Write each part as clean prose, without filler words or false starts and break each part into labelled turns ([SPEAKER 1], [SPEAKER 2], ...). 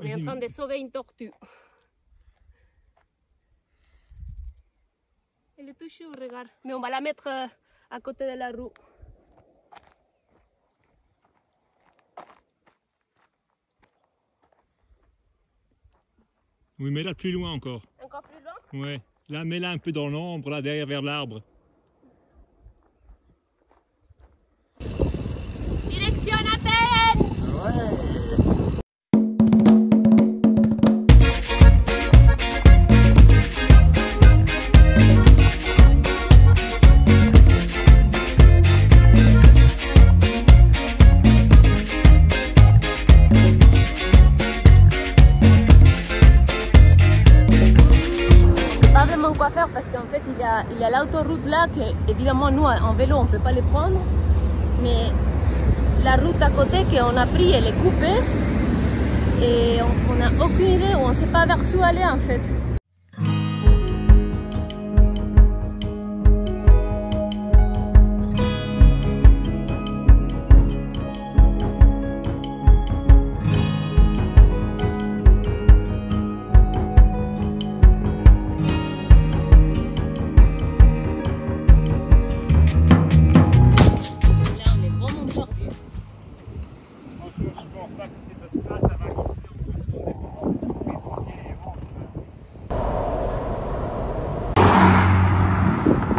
[SPEAKER 1] On est en train de sauver une tortue. Elle est tout chou, regarde. Mais on va la mettre à côté de la roue.
[SPEAKER 2] Oui, mets-la plus loin encore.
[SPEAKER 1] Encore plus loin?
[SPEAKER 2] Ouais. Là, mets-la un peu dans l'ombre, là, derrière vers l'arbre.
[SPEAKER 1] Direction Athènes!
[SPEAKER 2] Ouais.
[SPEAKER 1] Quoi faire parce qu'en fait il y a l'autoroute là que évidemment nous en vélo on peut pas les prendre, mais la route à côté qu'on a pris elle est coupée et on n'a aucune idée, on ne sait pas vers où aller en fait.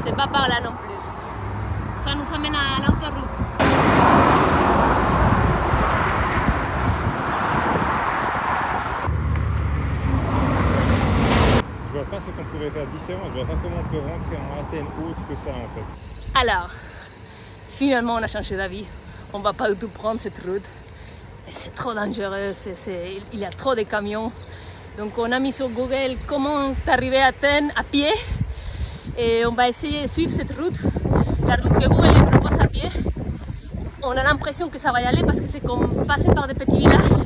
[SPEAKER 1] C'est pas par là non plus. Ça nous amène à l'autoroute.
[SPEAKER 2] Je vois pas ce qu'on pourrait faire différent. Je vois pas comment on peut rentrer en Athènes autre que ça en fait.
[SPEAKER 1] Alors, finalement on a changé d'avis. On va pas du tout prendre cette route. C'est trop dangereux, il y a trop de camions. Donc on a mis sur Google comment arriver à Athènes à pied. Et on va essayer de suivre cette route, la route que Google nous propose à pied. On a l'impression que ça va y aller parce que c'est comme passer par des petits villages.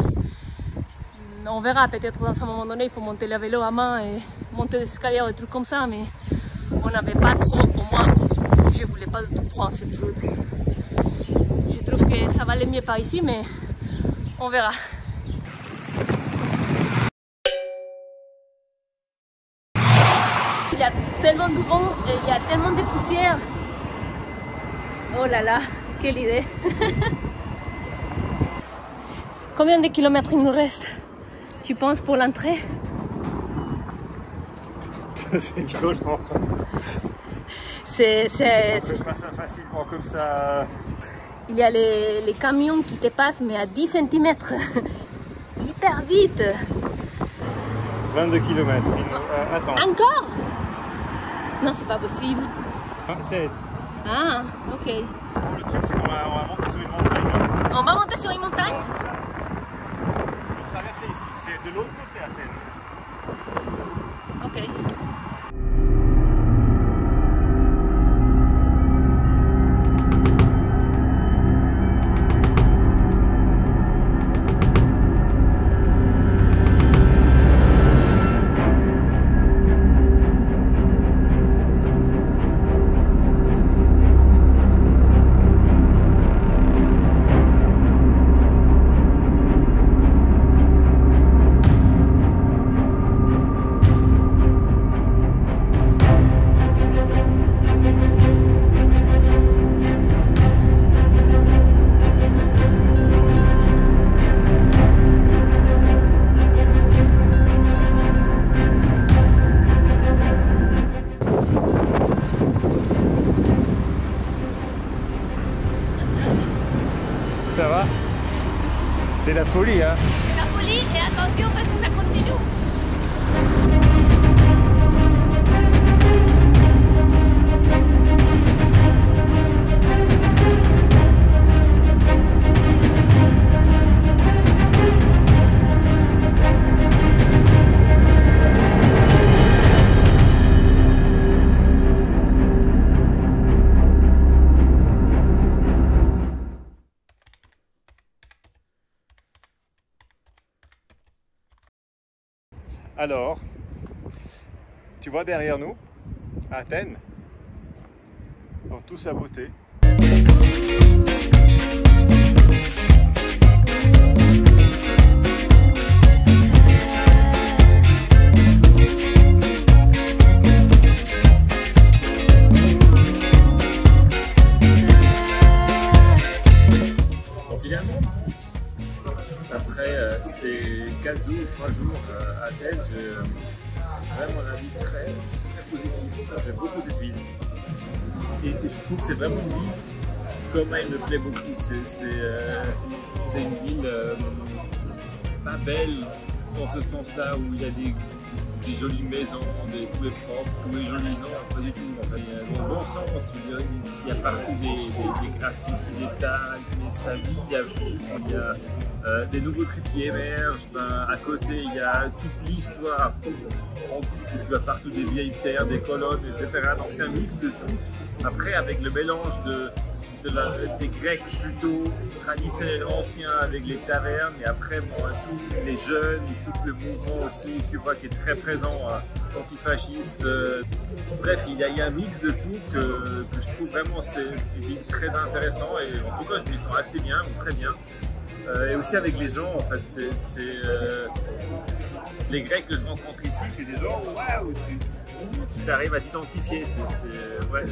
[SPEAKER 1] On verra, peut-être dans un moment donné il faut monter le vélo à main et monter des escaliers ou des trucs comme ça, mais on n'avait pas trop, au moins je voulais pas du tout prendre cette route. Je trouve que ça va aller mieux par ici, mais on verra. Il y a tellement de vent et il y a tellement de poussière. Oh là là, quelle idée. Combien de kilomètres il nous reste, tu penses, pour l'entrée?
[SPEAKER 2] C'est violent.
[SPEAKER 1] C'est
[SPEAKER 2] pas ça facilement comme ça.
[SPEAKER 1] Il y a les camions qui te passent, mais à 10 cm. Hyper vite.
[SPEAKER 2] 22 km. Attends.
[SPEAKER 1] Encore? Non, c'est pas possible.
[SPEAKER 2] 16.
[SPEAKER 1] Ah, ok.
[SPEAKER 2] Le truc, c'est qu'on va monter sur une montagne.
[SPEAKER 1] On va monter sur une montagne?
[SPEAKER 2] Ouais, c'est ça. On va traverser ici. C'est de l'autre côté Athènes.
[SPEAKER 1] Ok.
[SPEAKER 2] Ça va? C'est la folie, hein?
[SPEAKER 1] C'est la folie et attention parce que ça continue.
[SPEAKER 2] Alors, tu vois derrière nous, Athènes, dans toute sa beauté. Après ces 4 jours, 3 jours à Athènes, j'ai vraiment un avis très positif. J'aime beaucoup cette ville. Et je trouve que c'est vraiment une ville comme elle me plaît beaucoup. C'est une ville pas belle dans ce sens-là où il y a des jolies maisons, tout est propre, tout est joli, non, pas du tout. En fait. Dans le bon sens, il y a partout des graffitis, des tags, mais ça vit, il y a des nouveaux trucs qui émergent, à côté il y a toute l'histoire antique où tu as partout des vieilles terres, des colonnes, etc. Donc c'est un mix de tout. Après avec le mélange des Grecs plutôt traditionnels anciens avec les tavernes et après tous les jeunes et tout le mouvement aussi tu vois qui est très présent antifasciste. Bref, il y a un mix de tout que je trouve vraiment c'est une ville très intéressant et en tout cas je m'y sens assez bien, très bien. Et aussi avec les gens en fait, les Grecs que je rencontre ici, c'est des gens où tu arrives à t'identifier, ouais,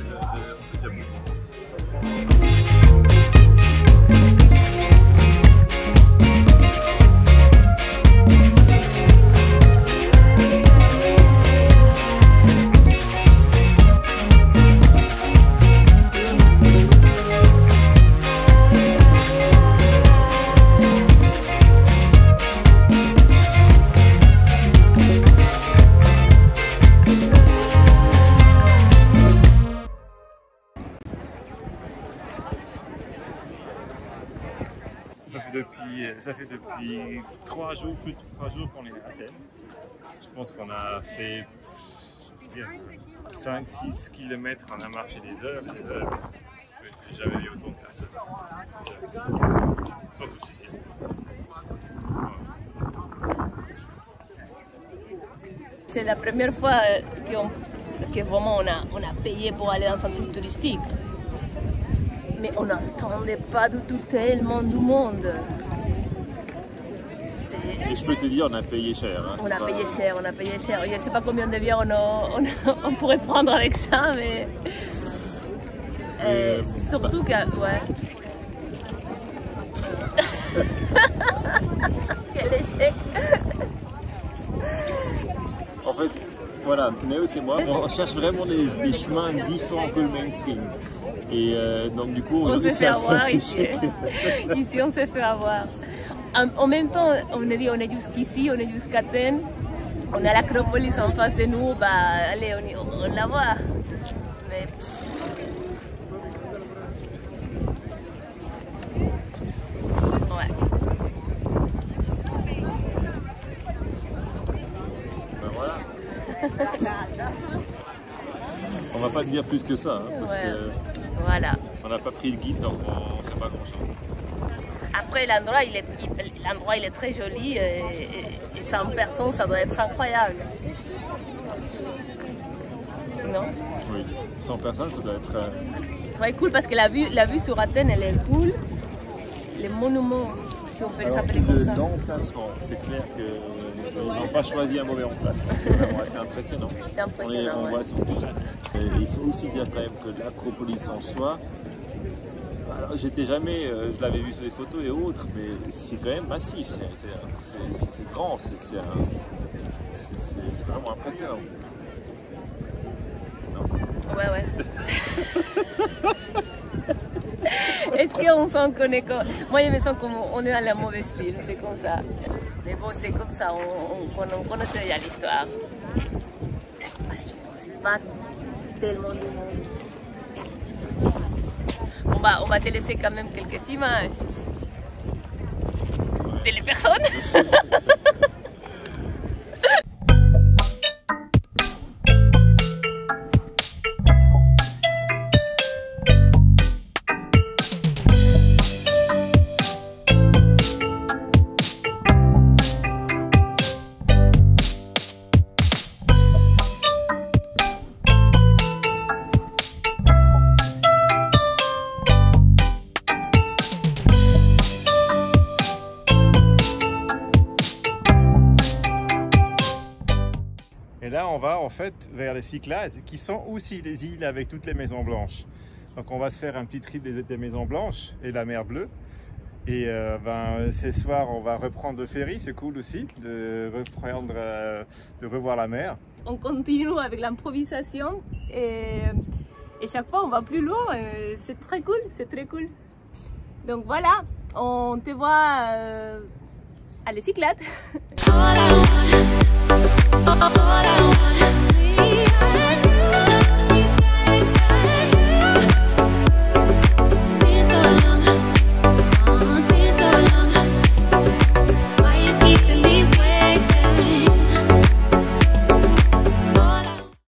[SPEAKER 2] j'aime beaucoup. Ça fait depuis 3 jours, plus de 3 jours qu'on est à Athènes. Je pense qu'on a fait 5-6 km, on a marché des heures et des heures. J'ai jamais vu autant de personnes. Surtout ici.
[SPEAKER 1] C'est la première fois que vraiment on a payé pour aller dans un centre touristique. Mais on n'attendait pas du tout tellement du monde.
[SPEAKER 2] Et je peux te dire, on a payé cher. Hein,
[SPEAKER 1] on a payé cher. Je ne sais pas combien de bières on pourrait prendre avec ça, mais surtout que... Ouais. Quel échec.
[SPEAKER 2] En fait, voilà, Néo et moi, on cherche vraiment des chemins différents que le mainstream. Et donc du coup,
[SPEAKER 1] on s'est fait avoir ici. Ici, on s'est fait avoir. En même temps, on a dit on est jusqu'ici, on est jusqu'à Athènes, on a l'Acropolis en face de nous, allez, on la voit. Mais... Ouais.
[SPEAKER 2] Ben voilà. On va pas te dire plus que ça, hein, parce que
[SPEAKER 1] voilà.
[SPEAKER 2] On n'a pas pris de guide, donc on ne sait pas grand chose.
[SPEAKER 1] Après, l'endroit il est très joli et 100 personnes, ça doit être incroyable. Non?
[SPEAKER 2] Oui, 100 personnes, ça doit être...
[SPEAKER 1] Ouais, cool parce que la vue sur Athènes, elle est cool. Les monuments, si on peut les appeler comme ça.
[SPEAKER 2] L'emplacement, c'est clair qu'ils n'ont pas choisi un mauvais emplacement. C'est vraiment assez impressionnant.
[SPEAKER 1] C'est impressionnant,
[SPEAKER 2] on voit son déjà. Il faut aussi dire quand même que l'Acropolis en soi, j'étais jamais, je l'avais vu sur des photos et autres, mais c'est quand même massif, c'est grand, c'est vraiment impressionnant. Non.
[SPEAKER 1] Ouais. Est-ce qu'on s'en connaît comme... Moi, je me sens comme on est dans la mauvaise film, c'est comme ça. Mais bon, c'est comme ça, on connaissait déjà l'histoire. Je ne pensais pas tellement de monde. On va te laisser quand même quelques images. De les personnes.
[SPEAKER 2] Et là, on va en fait vers les Cyclades, qui sont aussi des îles avec toutes les maisons blanches. Donc on va se faire un petit trip des maisons blanches et la mer Bleue. Et ce soir, on va reprendre le ferry, c'est cool aussi de revoir la mer.
[SPEAKER 1] On continue avec l'improvisation et chaque fois on va plus loin. C'est très cool, c'est très cool. Donc voilà, on te voit à les Cyclades. All I wanna, all I wanna be.